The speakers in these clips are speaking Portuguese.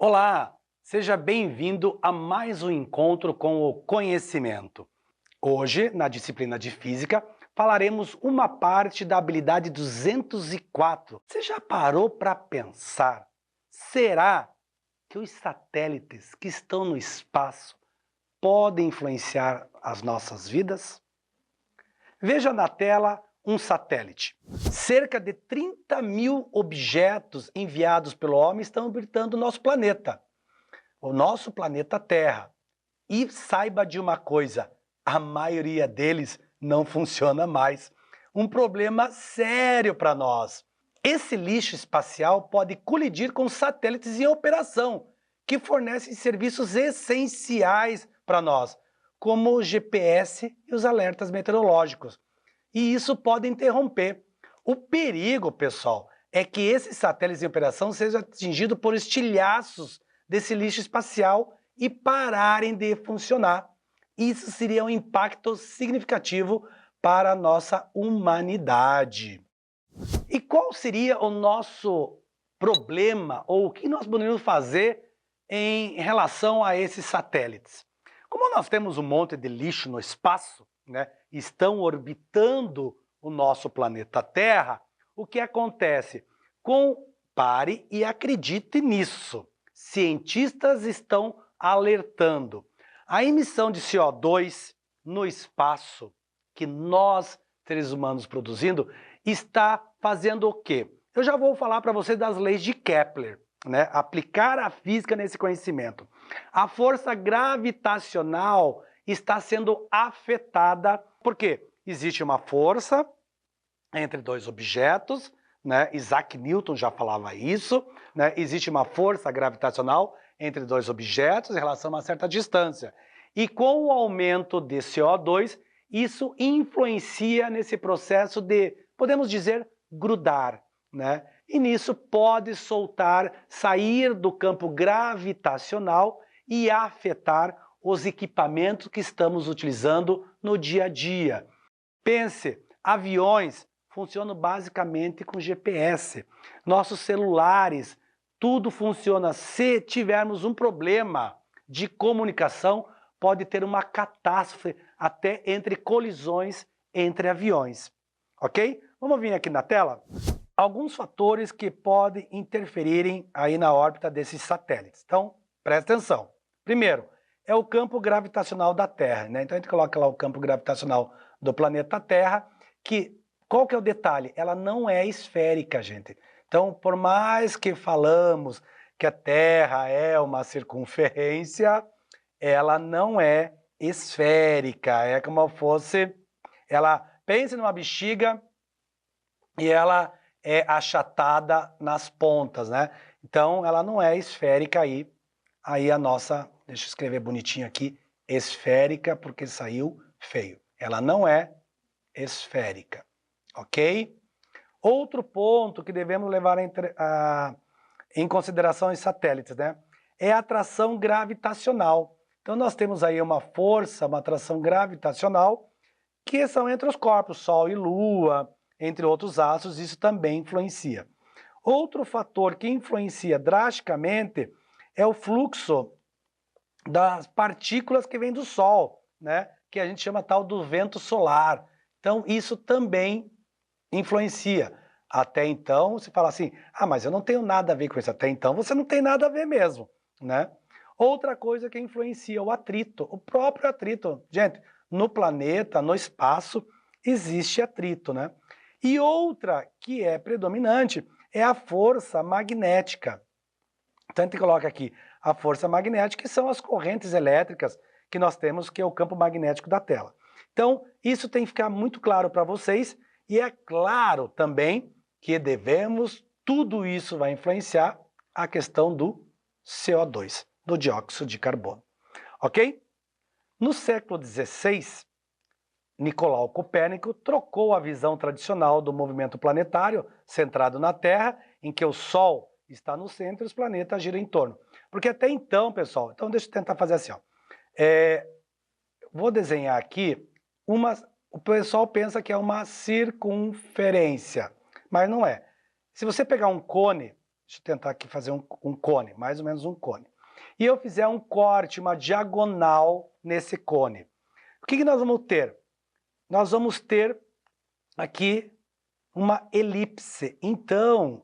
Olá, seja bem-vindo a mais um encontro com o conhecimento. Hoje, na disciplina de Física, falaremos uma parte da habilidade 204. Você já parou para pensar? Será que os satélites que estão no espaço podem influenciar as nossas vidas? Veja na tela um satélite. Cerca de 30 mil objetos enviados pelo homem estão orbitando o nosso planeta Terra. E saiba de uma coisa, a maioria deles não funciona mais. Um problema sério para nós. Esse lixo espacial pode colidir com satélites em operação, que fornecem serviços essenciais para nós, como o GPS e os alertas meteorológicos. E isso pode interromper. O perigo, pessoal, é que esses satélites em operação sejam atingidos por estilhaços desse lixo espacial e pararem de funcionar. Isso seria um impacto significativo para a nossa humanidade. E qual seria o nosso problema, ou o que nós poderíamos fazer em relação a esses satélites? Como nós temos um monte de lixo no espaço, né, estão orbitando o nosso planeta Terra, o que acontece? Pare e acredite nisso. Cientistas estão alertando. A emissão de CO2 no espaço, que nós, seres humanos, produzindo, está fazendo o quê? Eu já vou falar para você das leis de Kepler, né? Aplicar a física nesse conhecimento. A força gravitacional está sendo afetada, porque existe uma força entre dois objetos, né? Isaac Newton já falava isso, né? Existe uma força gravitacional entre dois objetos em relação a uma certa distância. E com o aumento de CO2, isso influencia nesse processo de, podemos dizer, grudar, né? E nisso pode sair do campo gravitacional e afetar os equipamentos que estamos utilizando no dia a dia. Pense, aviões funcionam basicamente com GPS. Nossos celulares, tudo funciona. Se tivermos um problema de comunicação, pode ter uma catástrofe até entre colisões entre aviões. Ok? Vamos vir aqui na tela? Alguns fatores que podem interferirem aí na órbita desses satélites. Então, presta atenção. Primeiro, é o campo gravitacional da Terra, né? Então a gente coloca lá o campo gravitacional do planeta Terra, que qual que é o detalhe? Ela não é esférica, gente. Então, por mais que falamos que a Terra é uma circunferência, ela não é esférica, é como fosse, pense numa bexiga e ela é achatada nas pontas, né? Então, ela não é esférica aí a nossa, deixa eu escrever bonitinho aqui, esférica, porque saiu feio. Ela não é esférica, ok? Outro ponto que devemos levar em consideração os satélites, né? É a atração gravitacional. Então, nós temos aí uma força, uma atração gravitacional, que são entre os corpos, Sol e Lua, entre outros astros, isso também influencia. Outro fator que influencia drasticamente é o fluxo das partículas que vêm do Sol, né? Que a gente chama tal do vento solar. Então, isso também influencia. Até então, você fala assim, mas eu não tenho nada a ver com isso. Até então, você não tem nada a ver mesmo, né? Outra coisa que influencia, o atrito, o próprio atrito. Gente, no planeta, no espaço, existe atrito, né? E outra que é predominante é a força magnética. Então, a gente coloca aqui a força magnética, que são as correntes elétricas que nós temos, que é o campo magnético da tela. Então, isso tem que ficar muito claro para vocês, e é claro também que tudo isso vai influenciar a questão do CO2, do dióxido de carbono. Ok? No século XVI, Nicolau Copérnico trocou a visão tradicional do movimento planetário centrado na Terra, em que o Sol está no centro e os planetas giram em torno. Porque até então, pessoal, então deixa eu tentar fazer assim, ó. Vou desenhar aqui o pessoal pensa que é uma circunferência, mas não é. Se você pegar um cone, deixa eu tentar aqui fazer um cone, mais ou menos um cone. E eu fizer um corte, uma diagonal nesse cone. O que nós vamos ter? Nós vamos ter aqui uma elipse. Então,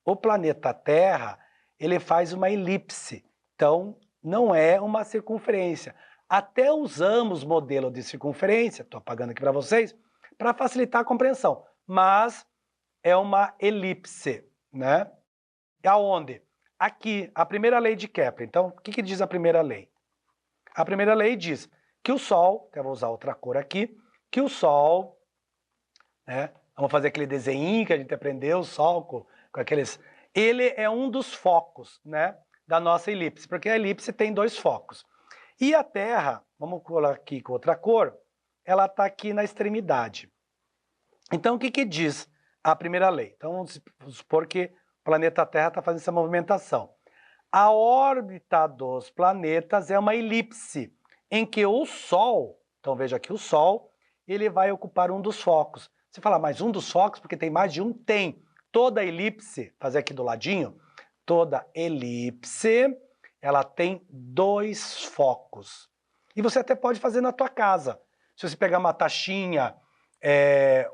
o planeta Terra, ele faz uma elipse. Então, não é uma circunferência. Até usamos modelo de circunferência, estou apagando aqui para vocês, para facilitar a compreensão. Mas é uma elipse, né? Aonde? Aqui, a primeira lei de Kepler. Então, o que diz a primeira lei? A primeira lei diz que o Sol, eu vou usar outra cor aqui, que o Sol, né? Vamos fazer aquele desenho que a gente aprendeu, o Sol, com aqueles... Ele é um dos focos, né, da nossa elipse, porque a elipse tem 2 focos. E a Terra, vamos colocar aqui com outra cor, ela está aqui na extremidade. Então, o que diz a primeira lei? Então, vamos supor que o planeta Terra está fazendo essa movimentação. A órbita dos planetas é uma elipse, em que o Sol, então veja aqui o Sol, ele vai ocupar um dos focos. Você fala, mas um dos focos, porque tem mais de um? Tem. Toda elipse, fazer aqui do ladinho, toda elipse, ela tem 2 focos. E você até pode fazer na tua casa. Se você pegar uma taxinha,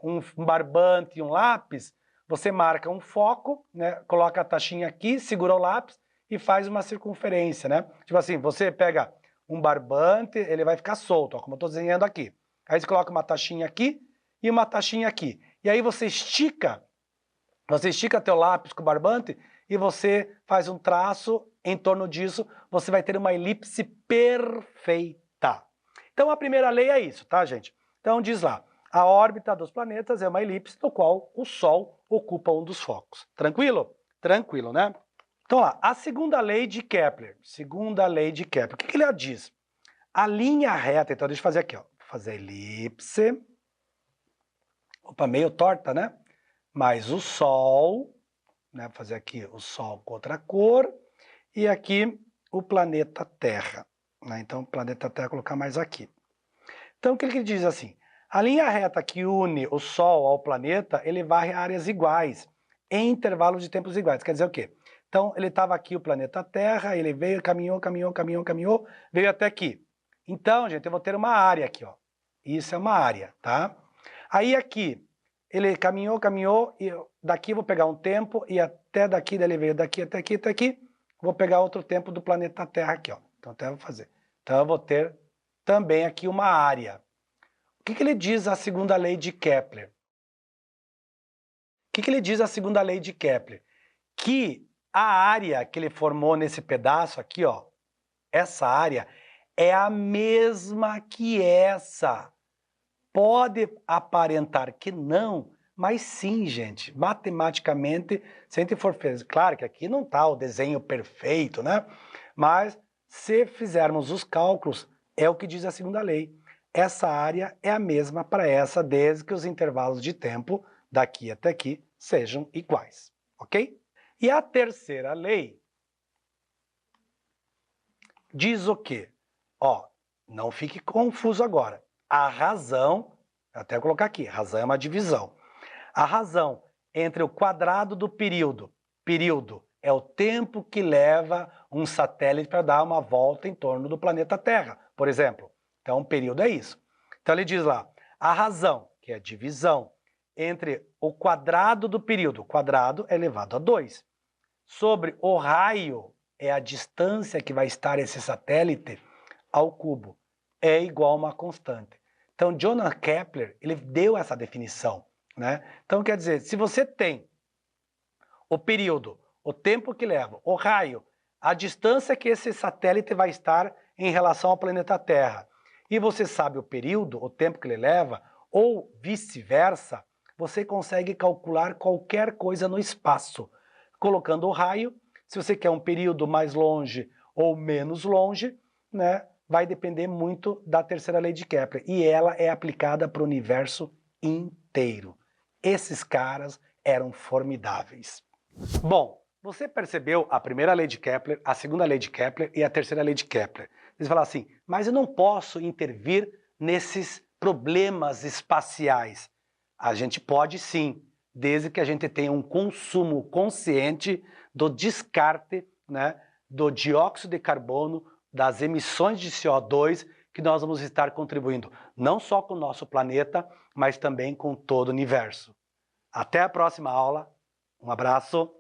um barbante e um lápis, você marca um foco, né, coloca a taxinha aqui, segura o lápis e faz uma circunferência, né? Tipo assim, você pega um barbante, ele vai ficar solto, ó, como eu estou desenhando aqui. Aí você coloca uma taxinha aqui e uma taxinha aqui. E aí você estica teu lápis com o barbante e você faz um traço em torno disso, você vai ter uma elipse perfeita. Então a primeira lei é isso, tá, gente? Então diz lá, a órbita dos planetas é uma elipse no qual o Sol ocupa um dos focos. Tranquilo? Tranquilo, né? Então lá, a segunda lei de Kepler. Segunda lei de Kepler. O que ela diz? A linha reta, então deixa eu fazer aqui, ó. Vou fazer elipse. Opa, meio torta, né? Mais o Sol, né? Vou fazer aqui o Sol com outra cor. E aqui o planeta Terra. Né? Então, o planeta Terra, vou colocar mais aqui. Então, o que ele diz assim? A linha reta que une o Sol ao planeta, ele varre áreas iguais, em intervalos de tempos iguais. Quer dizer o quê? Então, ele estava aqui, o planeta Terra, ele veio, caminhou, veio até aqui. Então, gente, eu vou ter uma área aqui, ó. Isso é uma área, tá? Aí aqui, ele caminhou, e daqui eu vou pegar um tempo, e até daqui, daí ele veio daqui até aqui, até aqui, vou pegar outro tempo do planeta Terra aqui, ó. Então, até vou fazer. Então, eu vou ter também aqui uma área. O que ele diz a segunda lei de Kepler? O que ele diz a segunda lei de Kepler? Que a área que ele formou nesse pedaço aqui, ó, essa área é a mesma que essa. Pode aparentar que não, mas sim, gente. Matematicamente, se a gente for fazer... Claro que aqui não está o desenho perfeito, né? Mas se fizermos os cálculos, é o que diz a segunda lei. Essa área é a mesma para essa, desde que os intervalos de tempo daqui até aqui sejam iguais, ok? E a terceira lei diz o quê? Ó, não fique confuso agora. A razão, até colocar aqui, razão é uma divisão. A razão entre o quadrado do período é o tempo que leva um satélite para dar uma volta em torno do planeta Terra, por exemplo. Então, o período é isso. Então, ele diz lá, a razão, que é a divisão, entre o quadrado do período, o quadrado é elevado a 2, sobre o raio, é a distância que vai estar esse satélite ao cubo, é igual a uma constante. Então, John Kepler, ele deu essa definição, né? Então, quer dizer, se você tem o período, o tempo que leva, o raio, a distância que esse satélite vai estar em relação ao planeta Terra, e você sabe o período, o tempo que ele leva, ou vice-versa, você consegue calcular qualquer coisa no espaço. Colocando o raio, se você quer um período mais longe ou menos longe, né, vai depender muito da terceira lei de Kepler. E ela é aplicada para o universo inteiro. Esses caras eram formidáveis. Bom, você percebeu a primeira lei de Kepler, a segunda lei de Kepler e a terceira lei de Kepler. Eles falam assim, mas eu não posso intervir nesses problemas espaciais. A gente pode sim, desde que a gente tenha um consumo consciente do descarte, né, do dióxido de carbono, das emissões de CO2, que nós vamos estar contribuindo não só com o nosso planeta, mas também com todo o universo. Até a próxima aula. Um abraço.